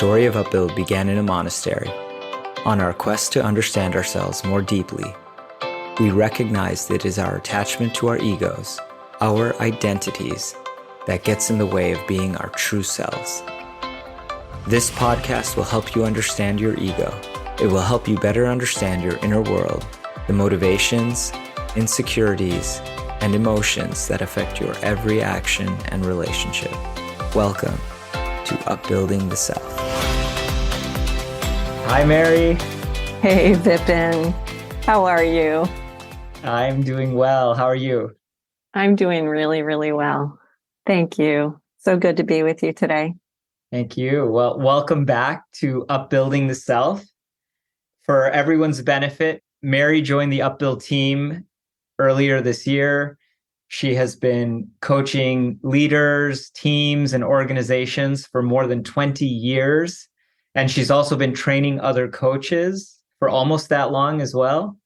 story of Upbuild began in a monastery. On our quest to understand ourselves more deeply, we recognize that it is our attachment to our egos, our identities, that gets in the way of being our true selves. This podcast will help you understand your ego. It will help you better understand your inner world, the motivations, insecurities, and emotions that affect your every action and relationship. Welcome to Upbuilding the Self. Hi, Mary. Hey, Vipin. How are you? I'm doing well. How are you? I'm doing really, really well. Thank you. So good to be with you today. Thank you. Well, welcome back to Upbuilding the Self. For everyone's benefit, Mary joined the Upbuild team earlier this year. She has been coaching leaders, teams, and organizations for more than 20 years. And she's also been training other coaches for almost that long as well.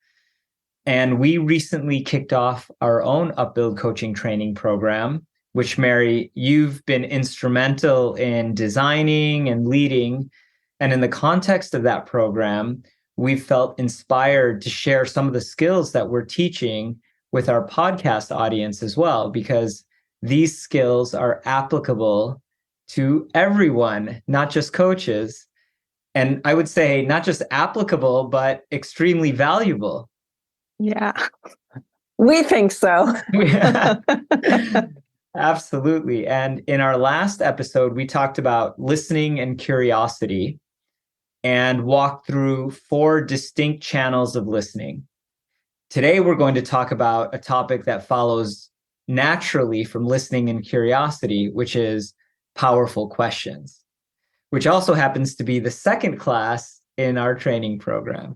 And we recently kicked off our own Upbuild coaching training program, which, Mary, you've been instrumental in designing and leading. And in the context of that program, we've felt inspired to share some of the skills that we're teaching with our podcast audience as well, because these skills are applicable to everyone, not just coaches. And I would say not just applicable, but extremely valuable. Yeah, we think so. Absolutely. And in our last episode, we talked about listening and curiosity and walked through 4 distinct channels of listening. Today, we're going to talk about a topic that follows naturally from listening and curiosity, which is powerful questions, which also happens to be the second class in our training program.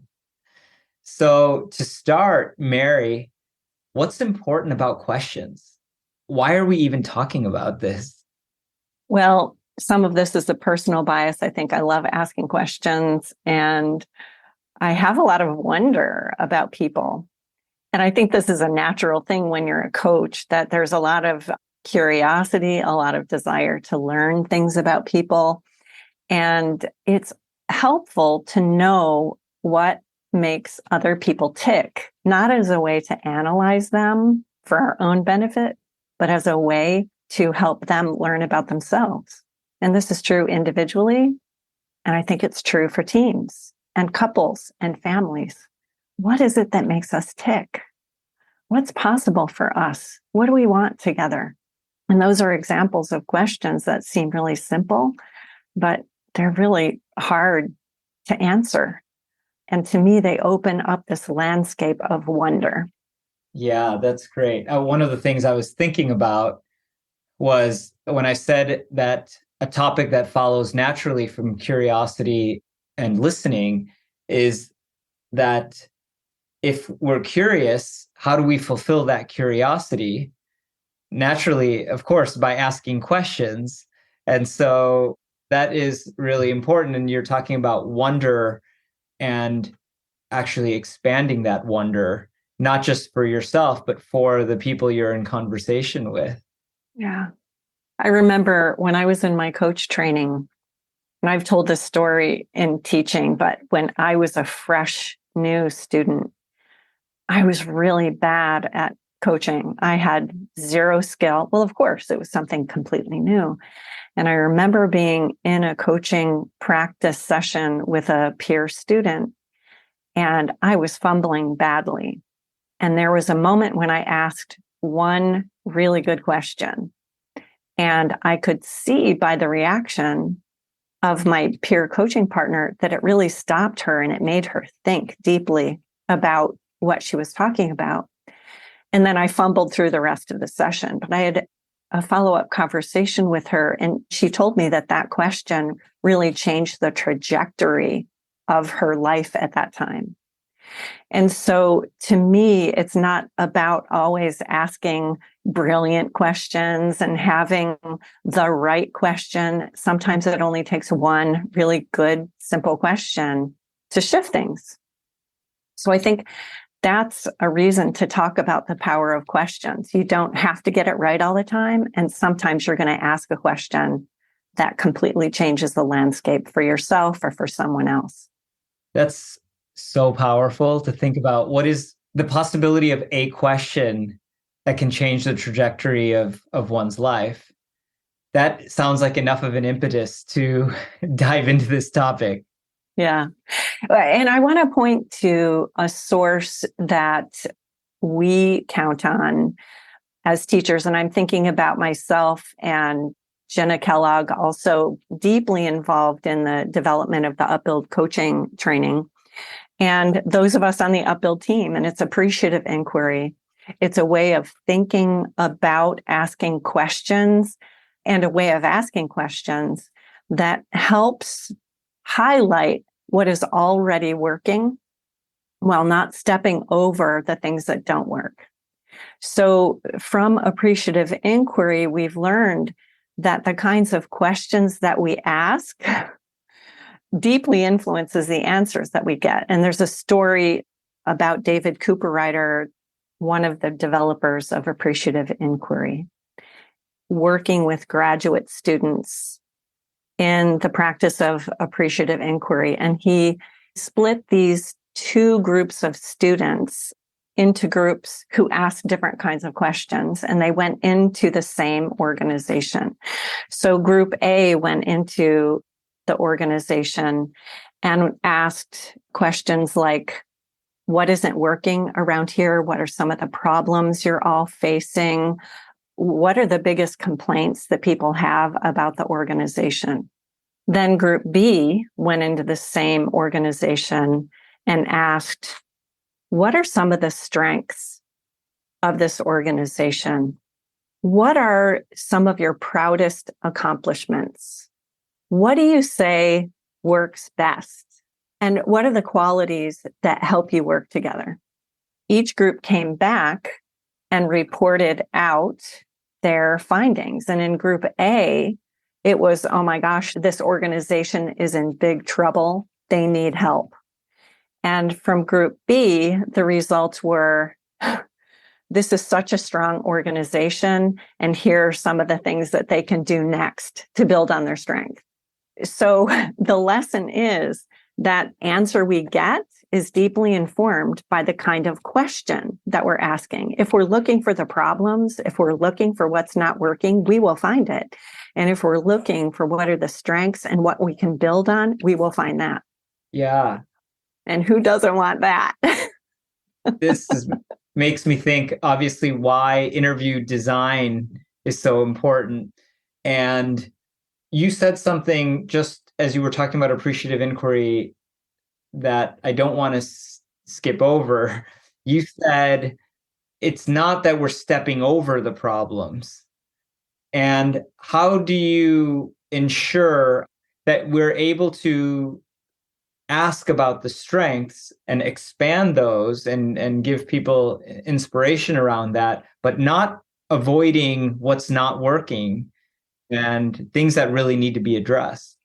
So to start, Mary, what's important about questions? Why are we even talking about this? Well, some of this is a personal bias. I think I love asking questions, and I have a lot of wonder about people. And I think this is a natural thing when you're a coach, that there's a lot of curiosity, a lot of desire to learn things about people. And it's helpful to know what makes other people tick, not as a way to analyze them for our own benefit, but as a way to help them learn about themselves. And this is true individually. And I think it's true for teams and couples and families. What is it that makes us tick? What's possible for us? What do we want together? And those are examples of questions that seem really simple, but they're really hard to answer. And to me, they open up this landscape of wonder. Yeah, that's great. One of the things I was thinking about was when I said that a topic that follows naturally from curiosity and listening is that if we're curious, how do we fulfill that curiosity? Naturally, of course, by asking questions. And so that is really important. And you're talking about wonder and actually expanding that wonder, not just for yourself, but for the people you're in conversation with. Yeah. I remember when I was in my coach training, and I've told this story in teaching, but when I was a fresh new student, I was really bad at coaching. I had zero skill. Well, of course, it was something completely new. And I remember being in a coaching practice session with a peer student, and I was fumbling badly. And there was a moment when I asked one really good question. And I could see by the reaction of my peer coaching partner that it really stopped her and it made her think deeply about what she was talking about. And then I fumbled through the rest of the session, but I had a follow-up conversation with her, and she told me that that question really changed the trajectory of her life at that time. And so to me, it's not about always asking brilliant questions and having the right question. Sometimes it only takes one really good, simple question to shift things. So I think that's a reason to talk about the power of questions. You don't have to get it right all the time. And sometimes you're going to ask a question that completely changes the landscape for yourself or for someone else. That's so powerful to think about. What is the possibility of a question that can change the trajectory of one's life? That sounds like enough of an impetus to dive into this topic. Yeah. And I want to point to a source that we count on as teachers. And I'm thinking about myself and Jenna Kellogg, also deeply involved in the development of the Upbuild coaching training. And those of us on the Upbuild team, and it's appreciative inquiry. It's a way of thinking about asking questions and a way of asking questions that helps highlight what is already working while not stepping over the things that don't work. So from appreciative inquiry, we've learned that the kinds of questions that we ask deeply influences the answers that we get. And there's a story about David Cooperrider, one of the developers of appreciative inquiry, working with graduate students in the practice of appreciative inquiry. And he split these two groups of students into groups who asked different kinds of questions, and they went into the same organization. So group A went into the organization and asked questions like, what isn't working around here? What are some of the problems you're all facing? What are the biggest complaints that people have about the organization? Then group B went into the same organization and asked, what are some of the strengths of this organization? What are some of your proudest accomplishments? What do you say works best? And what are the qualities that help you work together? Each group came back and reported out their findings. And in group A, it was, oh my gosh, this organization is in big trouble. They need help. And from group B, the results were, this is such a strong organization, and here are some of the things that they can do next to build on their strength. So the lesson is that answer we get is deeply informed by the kind of question that we're asking. If we're looking for the problems, if we're looking for what's not working, we will find it. And if we're looking for what are the strengths and what we can build on, we will find that. Yeah. And who doesn't want that? Makes me think, obviously, why interview design is so important. And you said something just as you were talking about appreciative inquiry that I don't want to skip over. You said it's not that we're stepping over the problems. And how do you ensure that we're able to ask about the strengths and expand those and give people inspiration around that, but not avoiding what's not working and things that really need to be addressed?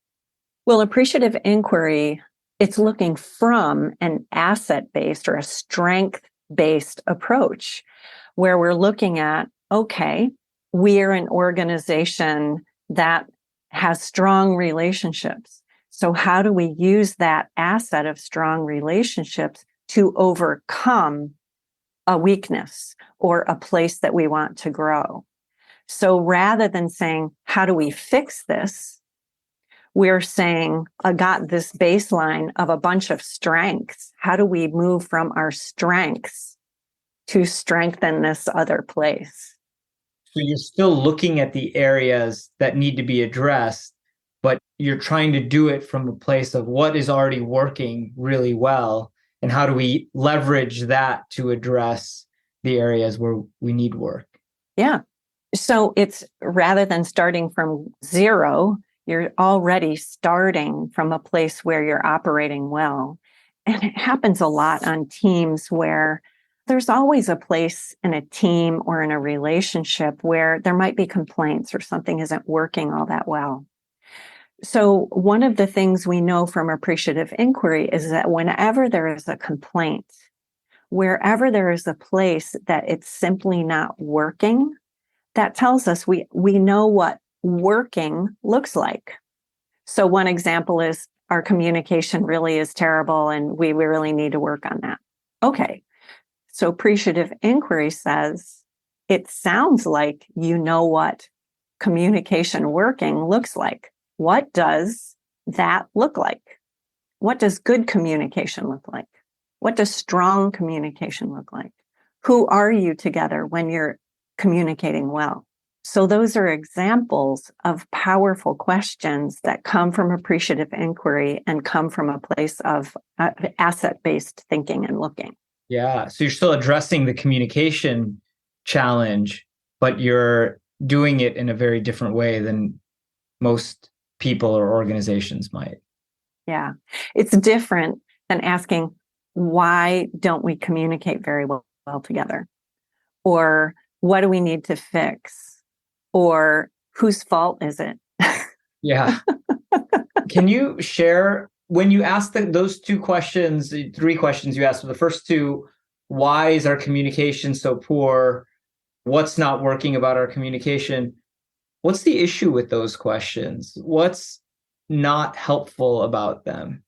Well, appreciative inquiry, it's looking from an asset-based or a strength-based approach where we're looking at, okay, we are an organization that has strong relationships. So how do we use that asset of strong relationships to overcome a weakness or a place that we want to grow? So rather than saying, how do we fix this? We're saying, I got this baseline of a bunch of strengths. How do we move from our strengths to strengthen this other place? So you're still looking at the areas that need to be addressed, but you're trying to do it from a place of what is already working really well, and how do we leverage that to address the areas where we need work? Yeah. So it's rather than starting from zero, you're already starting from a place where you're operating well. And it happens a lot on teams where there's always a place in a team or in a relationship where there might be complaints or something isn't working all that well. So one of the things we know from appreciative inquiry is that whenever there is a complaint, wherever there is a place that it's simply not working, that tells us we know what working looks like. So one example is our communication really is terrible and we really need to work on that. Okay. So appreciative inquiry says, it sounds like you know what communication working looks like. What does that look like? What does good communication look like? What does strong communication look like? Who are you together when you're communicating well? So those are examples of powerful questions that come from appreciative inquiry and come from a place of asset-based thinking and looking. Yeah. So you're still addressing the communication challenge, but you're doing it in a very different way than most people or organizations might. Yeah. It's different than asking, why don't we communicate very well together? Or what do we need to fix? Or whose fault is it? Yeah. Can you share, when you ask those two questions, three questions you asked, the first two, why is our communication so poor? What's not working about our communication? What's the issue with those questions? What's not helpful about them?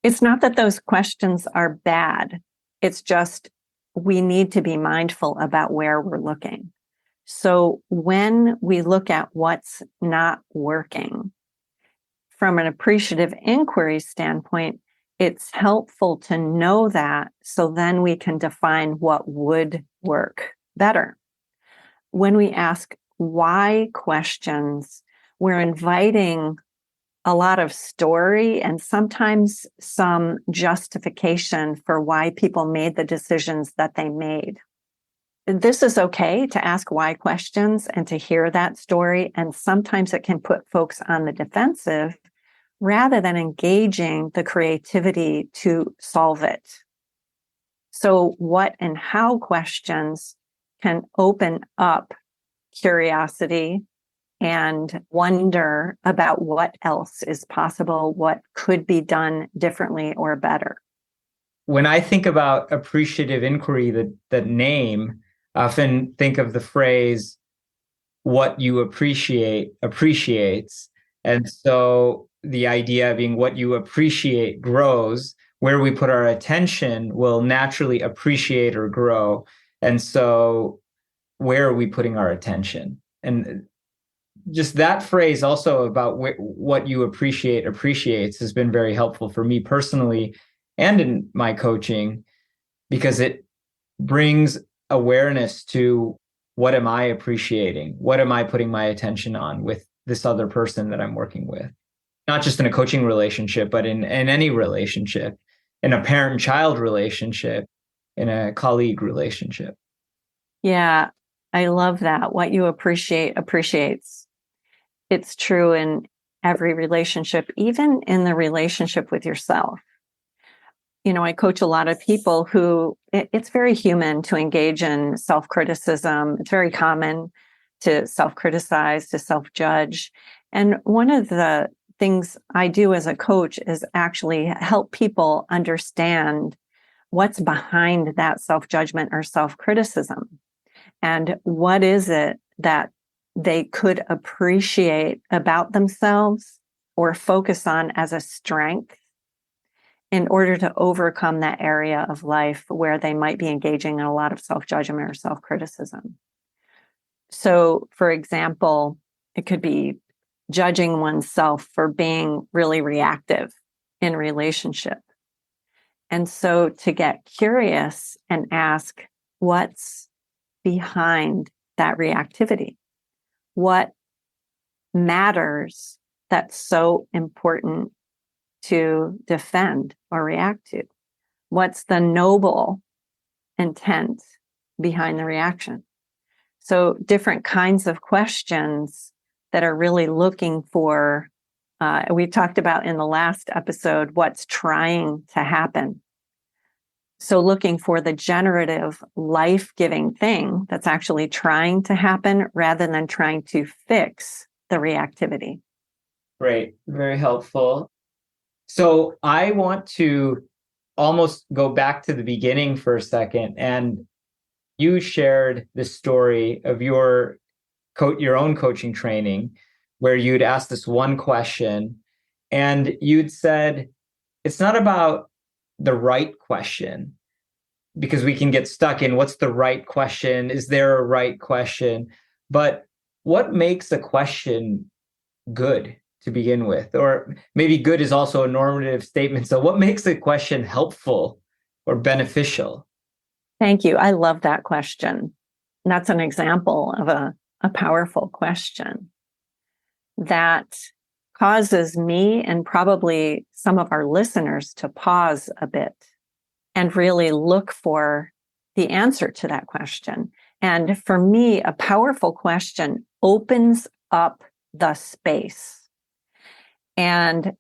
It's not that those questions are bad. It's just we need to be mindful about where we're looking. So when we look at what's not working, from an appreciative inquiry standpoint, it's helpful to know that so then we can define what would work better. When we ask why questions, we're inviting a lot of story and sometimes some justification for why people made the decisions that they made. This is okay to ask why questions and to hear that story. And sometimes it can put folks on the defensive rather than engaging the creativity to solve it. So what and how questions can open up curiosity and wonder about what else is possible, what could be done differently or better. When I think about appreciative inquiry, the name, I often think of the phrase, what you appreciate appreciates. And so the idea being what you appreciate grows, where we put our attention will naturally appreciate or grow. And so where are we putting our attention? And just that phrase also about what you appreciate appreciates has been very helpful for me personally and in my coaching, because it brings awareness to what am I appreciating? What am I putting my attention on with this other person that I'm working with? Not just in a coaching relationship, but in any relationship, in a parent-child relationship, in a colleague relationship. Yeah, I love that. What you appreciate appreciates. It's true in every relationship, even in the relationship with yourself. You know, I coach a lot of people who it's very human to engage in self-criticism. It's very common to self-criticize, to self-judge. And one of the things I do as a coach is actually help people understand what's behind that self-judgment or self-criticism. And what is it that they could appreciate about themselves or focus on as a strength in order to overcome that area of life where they might be engaging in a lot of self-judgment or self-criticism. So, for example, it could be judging oneself for being really reactive in relationship. And so to get curious and ask, what's behind that reactivity? What matters that's so important to defend or react to? What's the noble intent behind the reaction? So different kinds of questions that are really looking for, we talked about in the last episode, what's trying to happen. So looking for the generative, life-giving thing that's actually trying to happen rather than trying to fix the reactivity. Right. Very helpful. So I want to almost go back to the beginning for a second. And you shared the story of your own coaching training, where you'd asked this one question and you'd said, it's not about the right question, because we can get stuck in what's the right question? Is there a right question? But what makes a question good to begin with? Or maybe good is also a normative statement. So, what makes a question helpful or beneficial? Thank you. I love that question. That's an example of a powerful question that causes me and probably some of our listeners to pause a bit and really look for the answer to that question. And for me, a powerful question opens up the space. And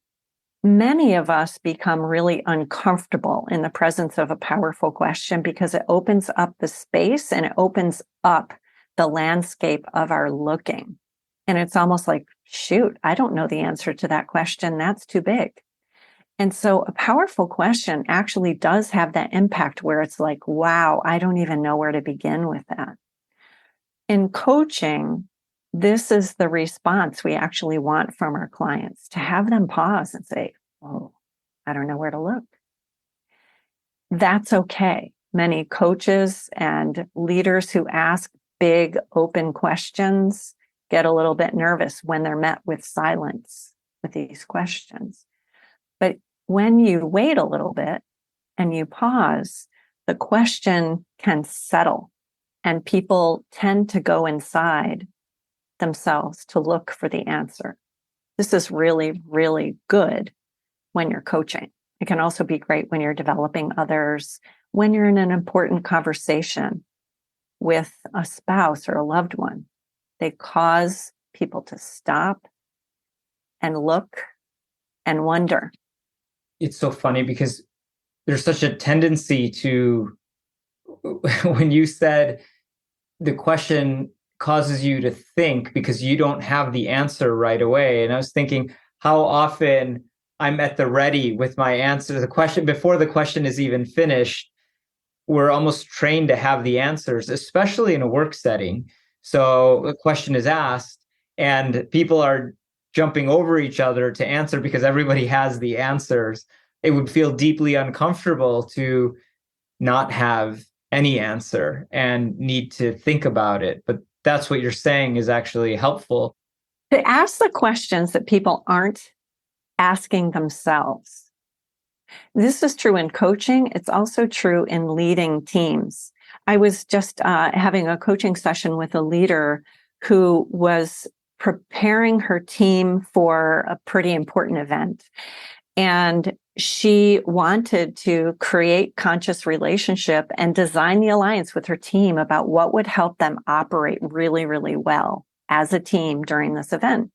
many of us become really uncomfortable in the presence of a powerful question because it opens up the space and it opens up the landscape of our looking. And it's almost like, shoot, I don't know the answer to that question. That's too big. And so a powerful question actually does have that impact where it's like, wow, I don't even know where to begin with that. In coaching, this is the response we actually want from our clients, to have them pause and say, oh, I don't know where to look. That's okay. Many coaches and leaders who ask big open questions get a little bit nervous when they're met with silence with these questions. But when you wait a little bit and you pause, the question can settle and people tend to go inside themselves to look for the answer. This is really, really good when you're coaching. It can also be great when you're developing others, when you're in an important conversation with a spouse or a loved one. They cause people to stop and look and wonder. It's so funny because there's such a tendency to, when you said the question causes you to think because you don't have the answer right away. And I was thinking how often I'm at the ready with my answer to the question before the question is even finished. We're almost trained to have the answers, especially in a work setting. So a question is asked and people are jumping over each other to answer because everybody has the answers. It would feel deeply uncomfortable to not have any answer and need to think about it. But that's what you're saying is actually helpful. To ask the questions that people aren't asking themselves. This is true in coaching. It's also true in leading teams. I was just having a coaching session with a leader who was preparing her team for a pretty important event. And she wanted to create conscious relationship and design the alliance with her team about what would help them operate really, really well as a team during this event.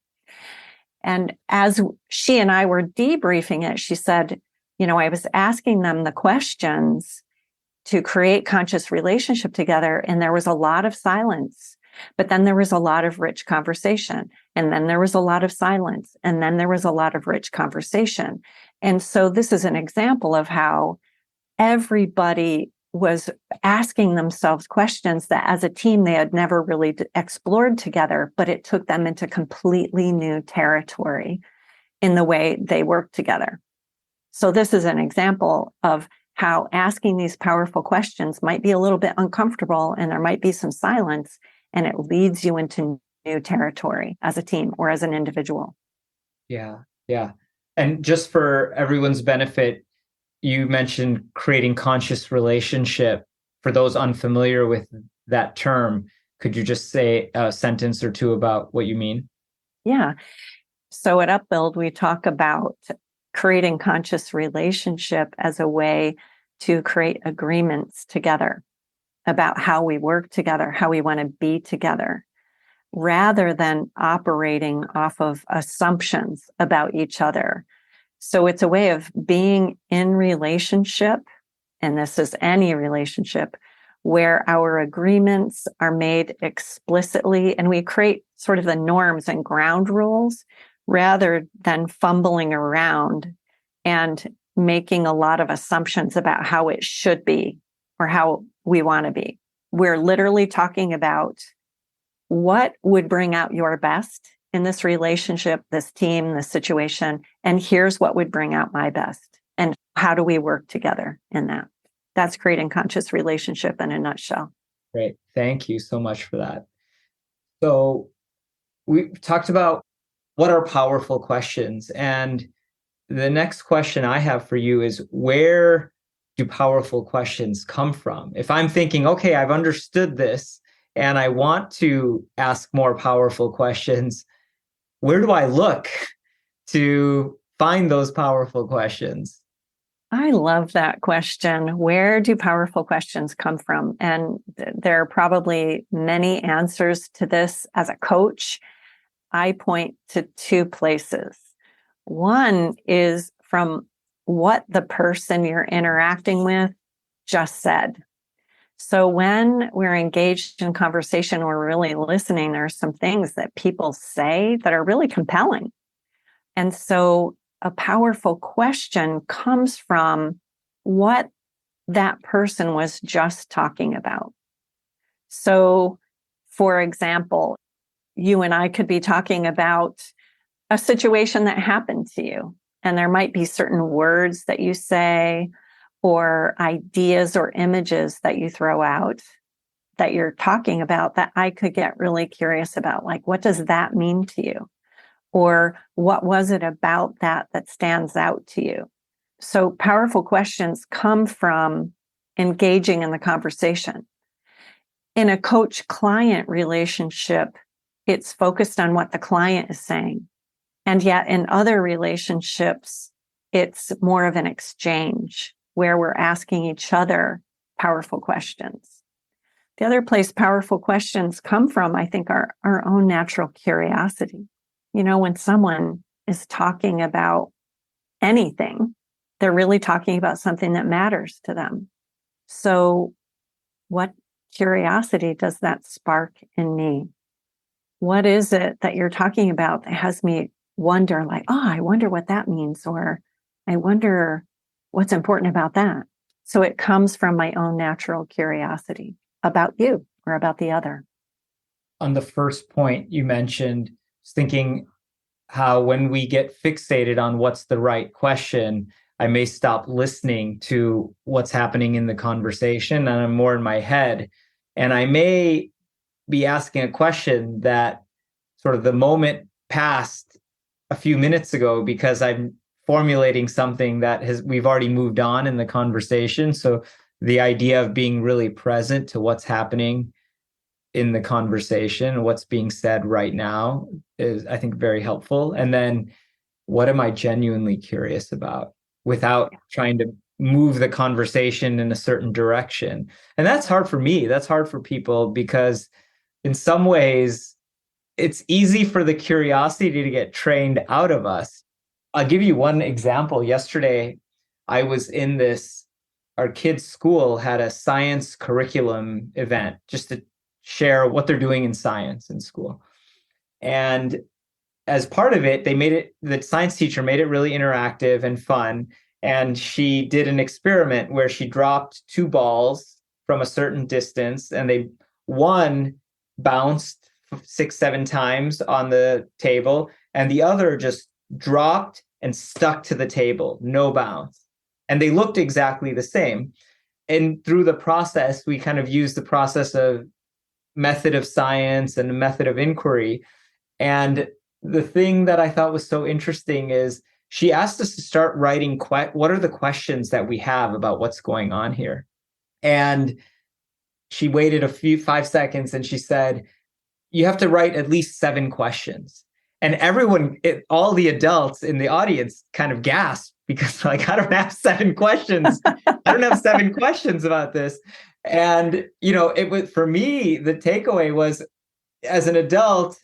And as she and I were debriefing it, she said, I was asking them the questions to create conscious relationship together, and there was a lot of silence. But then there was a lot of rich conversation. And then there was a lot of silence. And then there was a lot of rich conversation. And so this is an example of how everybody was asking themselves questions that as a team they had never really explored together, but it took them into completely new territory in the way they worked together. So this is an example of how asking these powerful questions might be a little bit uncomfortable and there might be some silence, and it leads you into new territory as a team or as an individual. Yeah, yeah. And just for everyone's benefit, you mentioned creating conscious relationship. For those unfamiliar with that term, could you just say a sentence or two about what you mean? Yeah. So at Upbuild, we talk about creating conscious relationship as a way to create agreements together about how we work together, how we want to be together, rather than operating off of assumptions about each other. So it's a way of being in relationship, and this is any relationship, where our agreements are made explicitly and we create sort of the norms and ground rules rather than fumbling around and making a lot of assumptions about how it should be or how we want to be. We're literally talking about what would bring out your best in this relationship, this team, this situation, and here's what would bring out my best. And how do we work together in that? That's creating conscious relationship in a nutshell. Great. Thank you so much for that. So we talked about what are powerful questions. And the next question I have for you is, where do powerful questions come from? If I'm thinking, okay, I've understood this and I want to ask more powerful questions, where do I look to find those powerful questions? I love that question. Where do powerful questions come from? And there are probably many answers to this. As a coach, I point to two places. One is from what the person you're interacting with just said. So when we're engaged in conversation, we're really listening, there are some things that people say that are really compelling. And so a powerful question comes from what that person was just talking about. So, for example, you and I could be talking about a situation that happened to you, and there might be certain words that you say or ideas or images that you throw out that you're talking about that I could get really curious about. Like, what does that mean to you? Or what was it about that that stands out to you? So powerful questions come from engaging in the conversation. In a coach-client relationship, it's focused on what the client is saying. And yet in other relationships, it's more of an exchange where we're asking each other powerful questions. The other place powerful questions come from, I think, are our own natural curiosity. You know, when someone is talking about anything, they're really talking about something that matters to them. So what curiosity does that spark in me? What is it that you're talking about that has me wonder, like, oh, I wonder what that means, or I wonder what's important about that. So it comes from my own natural curiosity about you or about the other. On the first point you mentioned, thinking how when we get fixated on what's the right question, I may stop listening to what's happening in the conversation and I'm more in my head. And I may be asking a question that sort of the moment passed a few minutes ago because I'm formulating something that we've already moved on in the conversation. So the idea of being really present to what's happening in the conversation, what's being said right now is, I think, very helpful. And then what am I genuinely curious about without trying to move the conversation in a certain direction? And that's hard for me. That's hard for people because in some ways, it's easy for the curiosity to get trained out of us. I'll give you one example. Yesterday, I was in our kids' school had a science curriculum event just to share what they're doing in science in school. And as part of it, the science teacher made it really interactive and fun. And she did an experiment where she dropped two balls from a certain distance, and one bounced 6, 7 times on the table, and the other just dropped and stuck to the table, no bounce. And they looked exactly the same. And through the process, we kind of used the process of method of science and a method of inquiry. And the thing that I thought was so interesting is she asked us to start writing what are the questions that we have about what's going on here. And she waited 5 seconds and she said, you have to write at least 7 questions. And all the adults in the audience kind of gasped because like, I don't have 7 questions. I don't have 7 questions about this. And, it was, for me, the takeaway was, as an adult,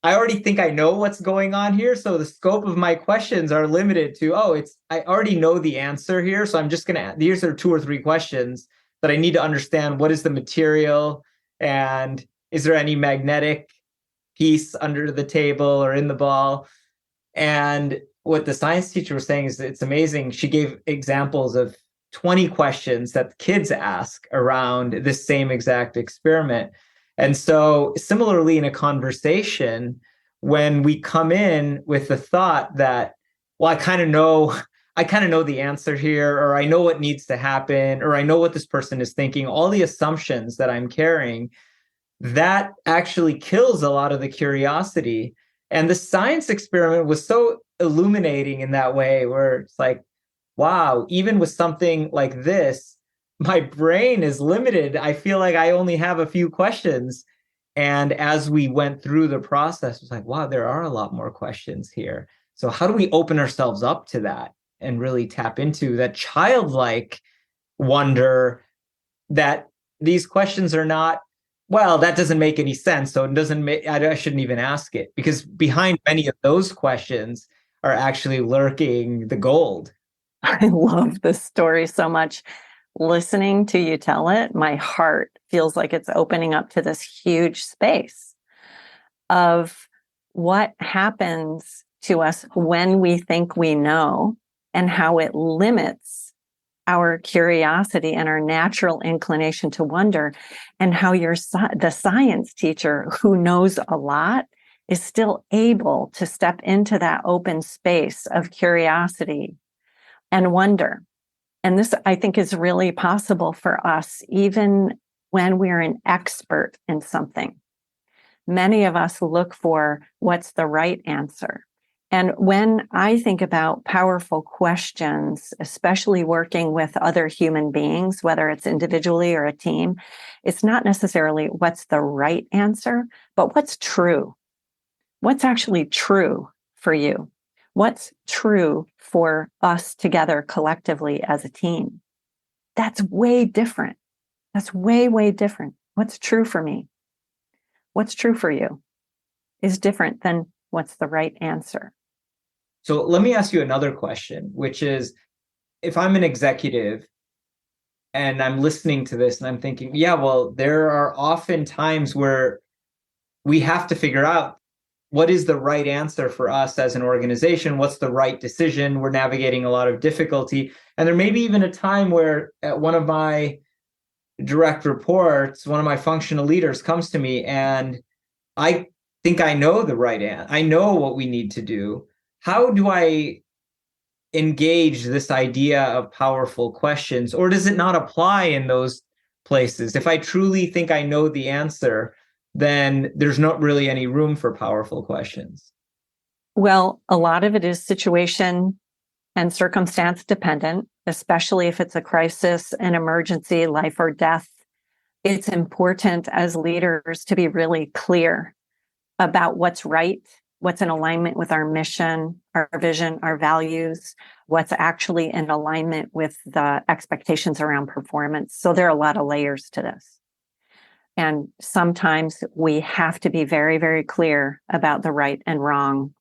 I already think I know what's going on here. So the scope of my questions are limited to, I already know the answer here. So I'm just these are 2 or 3 questions that I need to understand. What is the material? And is there any magnetic piece under the table or in the ball? And what the science teacher was saying is it's amazing. She gave examples of 20 questions that kids ask around this same exact experiment. And so similarly in a conversation, when we come in with the thought that, well, I kind of know the answer here, or I know what needs to happen, or I know what this person is thinking, all the assumptions that I'm carrying, that actually kills a lot of the curiosity. And the science experiment was so illuminating in that way, where it's like, wow, even with something like this, my brain is limited. I feel like I only have a few questions. And as we went through the process, it was like, wow, there are a lot more questions here. So how do we open ourselves up to that and really tap into that childlike wonder that these questions are not, well, that doesn't make any sense. So it doesn't make, I shouldn't even ask it, because behind many of those questions are actually lurking the gold. I love this story so much. Listening to you tell it, my heart feels like it's opening up to this huge space of what happens to us when we think we know and how it limits our curiosity and our natural inclination to wonder, and how the science teacher who knows a lot is still able to step into that open space of curiosity and wonder. And this, I think, is really possible for us, even when we're an expert in something. Many of us look for what's the right answer. And when I think about powerful questions, especially working with other human beings, whether it's individually or a team, it's not necessarily what's the right answer, but what's true. What's actually true for you? What's true for us together collectively as a team? That's way different. That's way, way different. What's true for me? What's true for you is different than what's the right answer. So let me ask you another question, which is, if I'm an executive and I'm listening to this and I'm thinking, yeah, well, there are often times where we have to figure out what is the right answer for us as an organization? What's the right decision? We're navigating a lot of difficulty. And there may be even a time where one of my direct reports, one of my functional leaders comes to me and I think I know the right answer. I know what we need to do. How do I engage this idea of powerful questions, or does it not apply in those places? If I truly think I know the answer, then there's not really any room for powerful questions. Well, a lot of it is situation and circumstance dependent, especially if it's a crisis, an emergency, life or death. It's important as leaders to be really clear about what's right, what's in alignment with our mission, our vision, our values, what's actually in alignment with the expectations around performance. So there are a lot of layers to this. And sometimes we have to be very, very clear about the right and wrong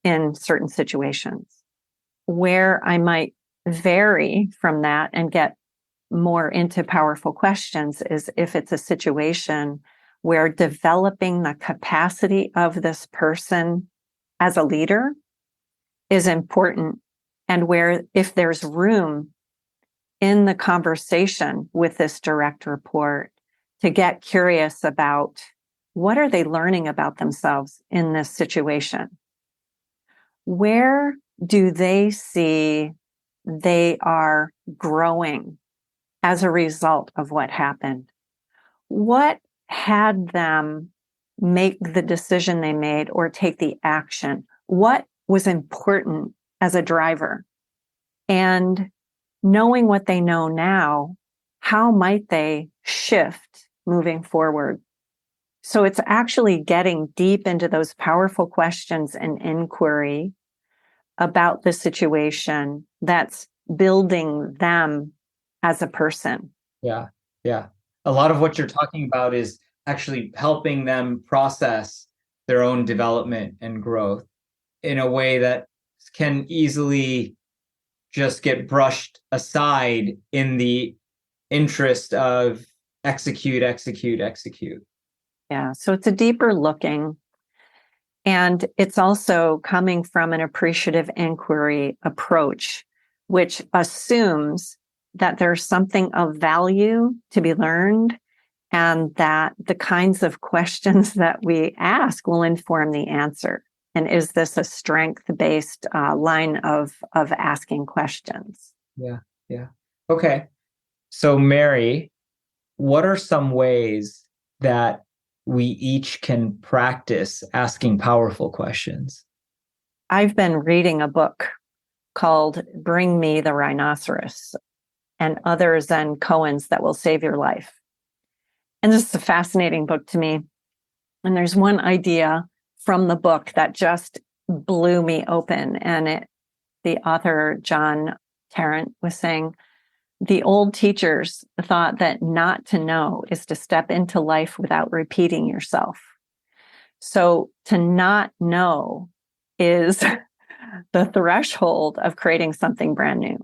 in certain situations. Where I might vary from that and get more into powerful questions is if it's a situation where developing the capacity of this person as a leader is important, and where if there's room in the conversation with this direct report to get curious about what are they learning about themselves in this situation? Where do they see they are growing as a result of what happened? What had them make the decision they made or take the action? What was important as a driver? And knowing what they know now, how might they shift moving forward? So it's actually getting deep into those powerful questions and inquiry about the situation that's building them as a person. Yeah, yeah. A lot of what you're talking about is actually helping them process their own development and growth in a way that can easily just get brushed aside in the interest of execute, execute, execute. Yeah. So it's a deeper looking, and it's also coming from an appreciative inquiry approach, which assumes that there's something of value to be learned, and that the kinds of questions that we ask will inform the answer. And is this a strength-based line of asking questions? Yeah. Yeah. Okay. So, Mary, what are some ways that we each can practice asking powerful questions? I've been reading a book called Bring Me the Rhinoceros and Other Zen Koans That Will Save Your Life. And this is a fascinating book to me. And there's one idea from the book that just blew me open. And the author, John Tarrant, was saying, the old teachers thought that not to know is to step into life without repeating yourself. So to not know is the threshold of creating something brand new.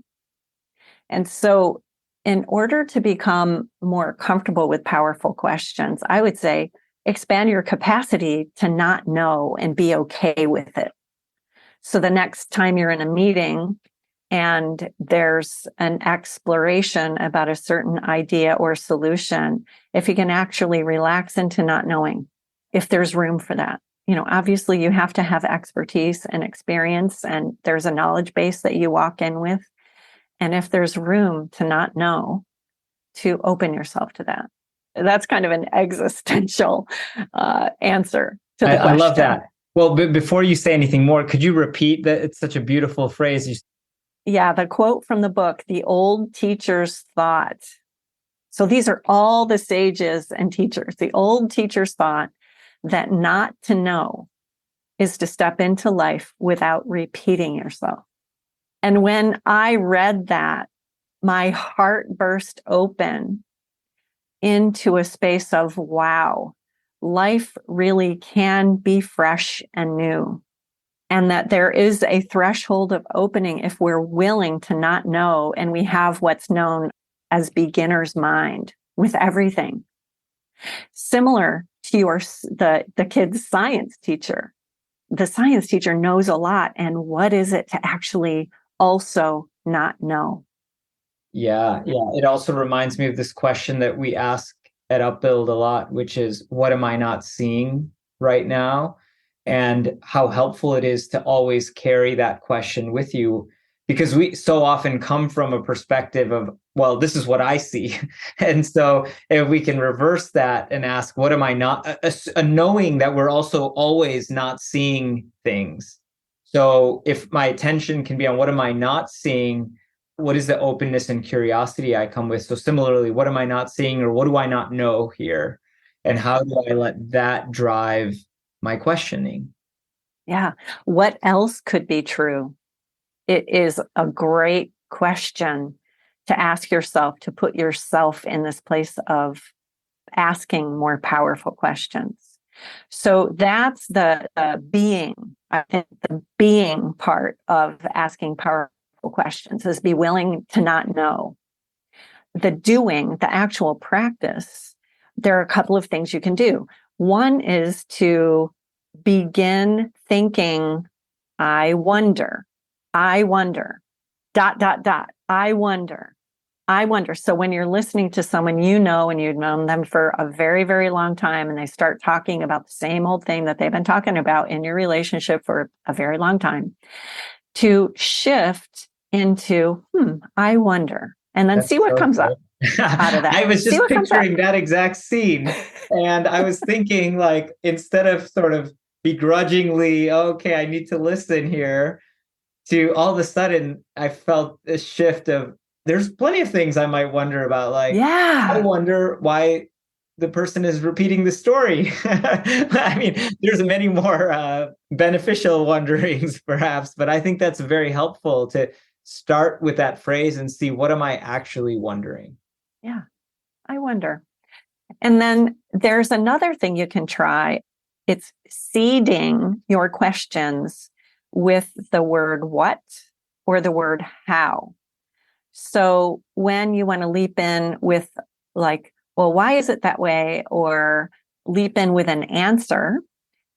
And so in order to become more comfortable with powerful questions, I would say expand your capacity to not know and be okay with it. So the next time you're in a meeting and there's an exploration about a certain idea or solution, if you can actually relax into not knowing, if there's room for that. Obviously you have to have expertise and experience, and there's a knowledge base that you walk in with. And if there's room to not know, to open yourself to that. That's kind of an existential answer to the question. I love that. Well, before you say anything more, could you repeat that? It's such a beautiful phrase. Yeah, the quote from the book, the old teachers thought. So these are all the sages and teachers. The old teachers thought that not to know is to step into life without repeating yourself. And when I read that, my heart burst open into a space of, wow, life really can be fresh and new. And that there is a threshold of opening if we're willing to not know, and we have what's known as beginner's mind with everything. Similar to the kid's science teacher. The science teacher knows a lot, and what is it to actually also not know? Yeah. It also reminds me of this question that we ask at Upbuild a lot, which is, what am I not seeing right now? And how helpful it is to always carry that question with you, because we so often come from a perspective of, well, this is what I see. And so if we can reverse that and ask, what am I not, a knowing that we're also always not seeing things. So if my attention can be on what am I not seeing, what is the openness and curiosity I come with? So similarly, what am I not seeing, or what do I not know here? And how do I let that drive my questioning? Yeah. What else could be true? It is a great question to ask yourself, to put yourself in this place of asking more powerful questions. So that's the being. I think the being part of asking powerful questions is be willing to not know. The doing, the actual practice, there are a couple of things you can do. One is to begin thinking, I wonder, I wonder, ... I wonder. I wonder. So when you're listening to someone and you've known them for a very, very long time, and they start talking about the same old thing that they've been talking about in your relationship for a very long time, to shift into, I wonder, and then see what comes up out of that. I was just picturing that exact scene. And I was thinking, like, instead of sort of begrudgingly, okay, I need to listen here, to all of a sudden, I felt a shift of, there's plenty of things I might wonder about. Like, I wonder why the person is repeating the story. I mean, there's many more beneficial wonderings, perhaps, but I think that's very helpful to start with that phrase and see, what am I actually wondering? Yeah, I wonder. And then there's another thing you can try. It's seeding your questions with the word what or the word how. So when you want to leap in with, like, well, why is it that way? Or leap in with an answer,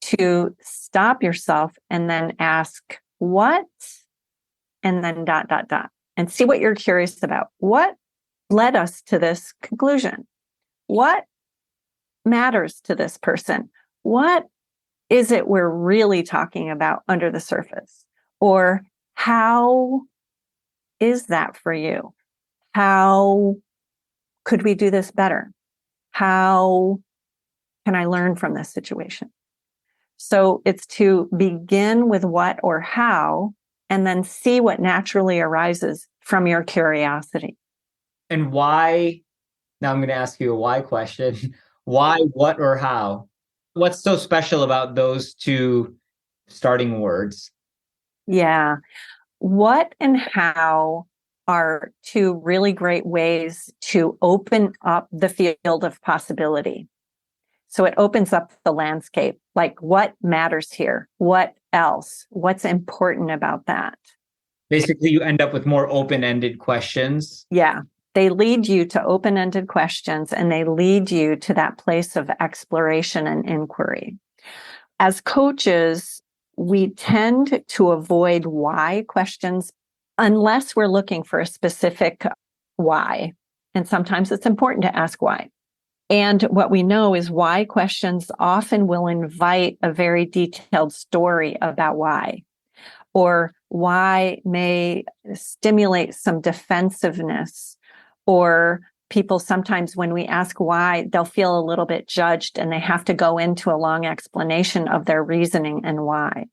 to stop yourself and then ask what, and then ... and see what you're curious about. What led us to this conclusion? What matters to this person? What is it we're really talking about under the surface? Or how is that for you? How could we do this better? How can I learn from this situation? So it's to begin with what or how, and then see what naturally arises from your curiosity. And why? Now I'm going to ask you a why question. Why, what, or how? What's so special about those two starting words? Yeah. What and how are two really great ways to open up the field of possibility. So it opens up the landscape, like what matters here? What else? What's important about that? Basically, you end up with more open-ended questions. Yeah. They lead you to open-ended questions, and they lead you to that place of exploration and inquiry. As coaches, we tend to avoid why questions unless we're looking for a specific why. And sometimes it's important to ask why. And what we know is why questions often will invite a very detailed story about why, or why may stimulate some defensiveness, or people sometimes when we ask why, they'll feel a little bit judged and they have to go into a long explanation of their reasoning and why.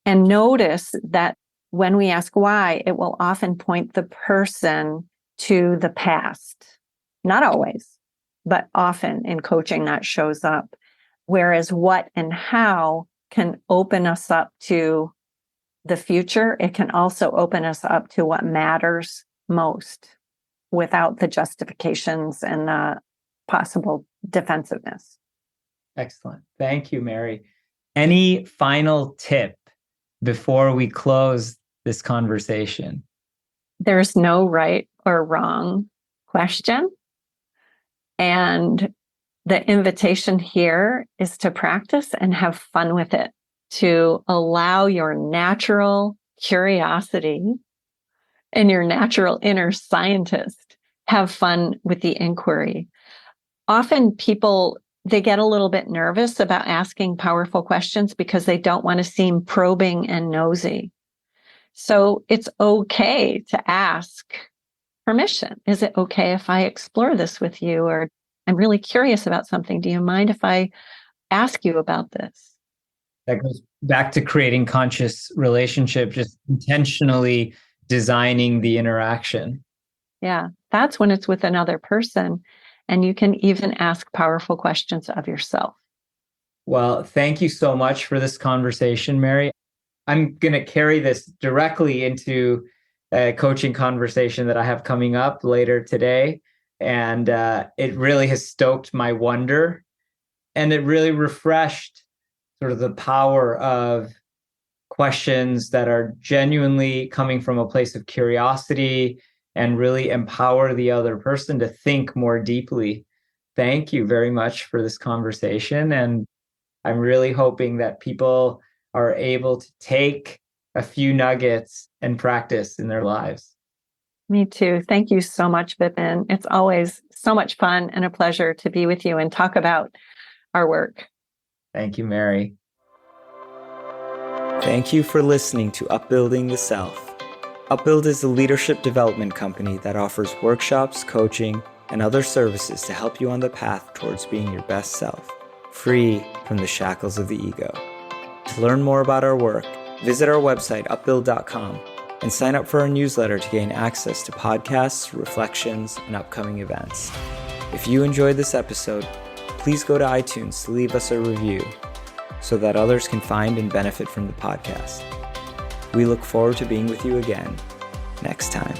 And notice that when we ask why, it will often point the person to the past. Not always, but often in coaching that shows up. Whereas what and how can open us up to the future. It can also open us up to what matters most without the justifications and the possible defensiveness. Excellent. Thank you, Mary. Any final tip before we close this conversation? There's no right or wrong question. And the invitation here is to practice and have fun with it, to allow your natural curiosity and your natural inner scientist have fun with the inquiry. Often people, they get a little bit nervous about asking powerful questions because they don't want to seem probing and nosy. So it's okay to ask permission. Is it okay if I explore this with you? Or I'm really curious about something. Do you mind if I ask you about this? That goes back to creating conscious relationship, just intentionally designing the interaction. Yeah, that's when it's with another person. And you can even ask powerful questions of yourself. Well, thank you so much for this conversation, Mary. I'm going to carry this directly into a coaching conversation that I have coming up later today. And it really has stoked my wonder. And it really refreshed sort of the power of questions that are genuinely coming from a place of curiosity and really empower the other person to think more deeply. Thank you very much for this conversation. And I'm really hoping that people are able to take a few nuggets and practice in their lives. Me too. Thank you so much, Vipin. It's always so much fun and a pleasure to be with you and talk about our work. Thank you, Mary. Thank you for listening to Upbuilding the Self. Upbuild is a leadership development company that offers workshops, coaching, and other services to help you on the path towards being your best self, free from the shackles of the ego. To learn more about our work, visit our website, upbuild.com, and sign up for our newsletter to gain access to podcasts, reflections, and upcoming events. If you enjoyed this episode, please go to iTunes to leave us a review so that others can find and benefit from the podcast. We look forward to being with you again next time.